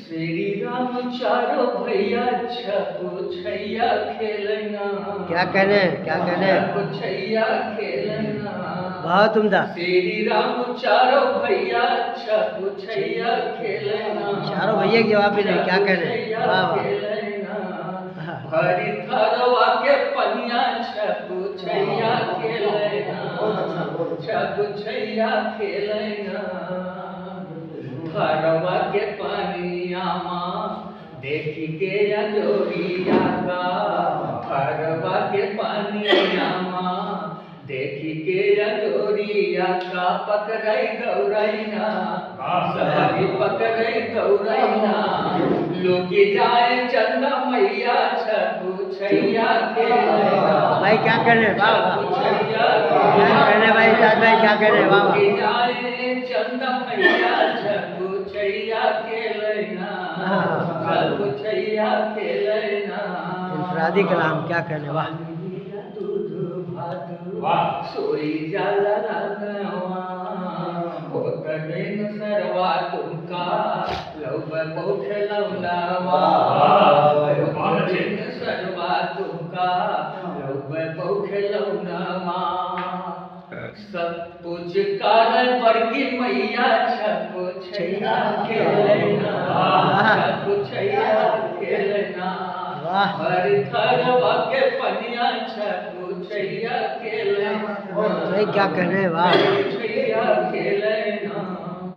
श्री राम चारों भैया छपो छैया खेलना। क्या कहने छपो छैया खेलना। बहुत उम्दा। श्री राम चारों भैया छपो छैया खेलना। चारों भैया के जवाब भी नहीं, क्या कहने। वाह वाह। हरी थरवा के पनिया छपो छैया खेलना। छपो छैया खेलना। थरवा के पनिया माँ देखी के अजोरिया का। थरवा के पनिया माँ देखी के अजोरिया का। पकड़ई गौरैना सवारी पकड़ई गौरैना। लोगी जाए चंदा मैया छपो छैया खेलना। भाई क्या कहने। वाह वाह। क्या कहने भाई साथ भाई, क्या कहने। वाह वाह। लोगी जाए चंदा मैया छपो छैया खेलना। छपो छैया खेलना। इनफरादी कलाम, क्या कहने। वाह वाह। सोई जाला रागवा होत दिन सरवा तुमका। लव पौठ लवलावा होत दिन सरवा तुमका। लव पौठ लवनावा सब कुछ कारण बड़की मैया छपो छैया खेलना। छपो छैया खेलना। हर थरवा के पनिया छपो छैया खेलना। क्या कहने। वाह छैया खेलना।